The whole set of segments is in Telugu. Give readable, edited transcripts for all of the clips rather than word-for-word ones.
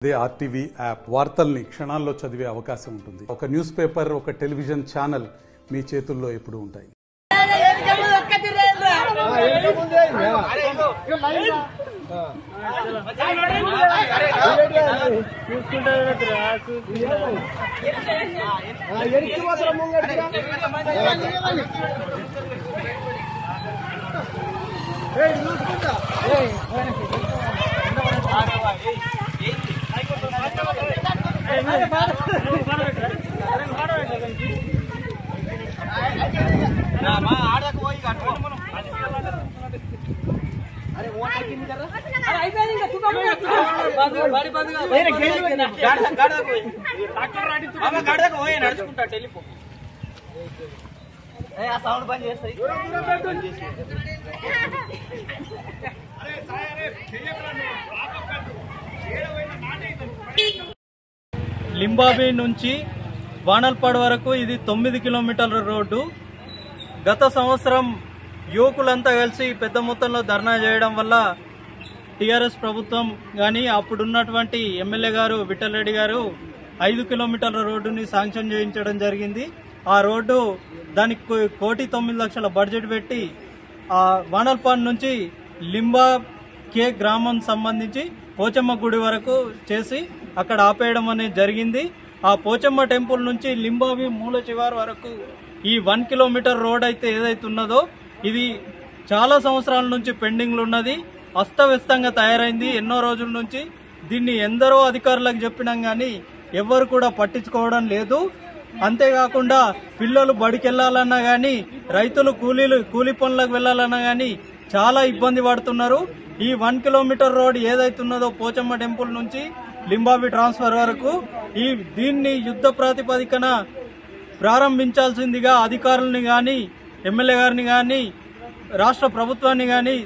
అదే ఆర్టీవీ యాప్ వార్తల్ని క్షణాల్లో చదివే అవకాశం ఉంటుంది. ఒక న్యూస్ పేపర్, ఒక టెలివిజన్ ఛానల్ మీ చేతుల్లో ఎప్పుడూ ఉంటాయి. లింబాబీ నుంచి వానల్పాడు వరకు ఇది 9 కిలోమీటర్ల రోడ్డు. గత సంవత్సరం యువకులంతా కలిసి పెద్ద మొత్తంలో ధర్నా చేయడం వల్ల టీఆర్ఎస్ ప్రభుత్వం కానీ అప్పుడున్నటువంటి ఎమ్మెల్యే గారు విఠల్ రెడ్డి గారు 5 కిలోమీటర్ల రోడ్డుని శాంక్షన్ చేయించడం జరిగింది. ఆ రోడ్డు దానికి 1,09,00,000 బడ్జెట్ పెట్టి ఆ వానల్పాడు నుంచి లింబా కే గ్రామం సంబంధించి పోచమ్మ గుడి వరకు చేసి అక్కడ ఆపేయడం అనేది జరిగింది. ఆ పోచమ్మ టెంపుల్ నుంచి లింబావి మూల చివరి వరకు ఈ 1 కిలోమీటర్ రోడ్ అయితే ఏదైతే ఉన్నదో ఇది చాలా సంవత్సరాల నుంచి పెండింగ్లు ఉన్నది. అస్తవ్యస్తంగా తయారైంది. ఎన్నో రోజుల నుంచి దీన్ని ఎందరో అధికారులకు చెప్పినాం కానీ ఎవ్వరు కూడా పట్టించుకోవడం లేదు. అంతేకాకుండా పిల్లలు బడికెళ్లాలన్నా కానీ, రైతులు కూలీ పనులకు వెళ్లాలన్నా కానీ చాలా ఇబ్బంది పడుతున్నారు. ఈ 1 కిలోమీటర్ రోడ్ ఏదైతున్నదో పోచమ్మ టెంపుల్ నుంచి లింబాబీ ట్రాన్స్ఫర్ వరకు దీన్ని యుద్ధ ప్రాతిపదికన ప్రారంభించాల్సిందిగా అధికారులని కానీ, ఎమ్మెల్యే గారిని కానీ, రాష్ట్ర ప్రభుత్వాన్ని కానీ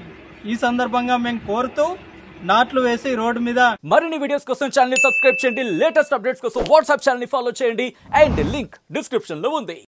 ఈ సందర్భంగా మేము కోరుతూ నాట్లు వేసి రోడ్డు మీద మరిన్ని వీడియోస్ కోసం ఛానల్ ని సబ్స్క్రైబ్ చేయండి. లేటెస్ట్ అప్డేట్స్ కోసం వాట్సాప్ ఛానల్ ని ఫాలో చేయండి. అండ్ లింక్ డిస్క్రిప్షన్ లో ఉంది.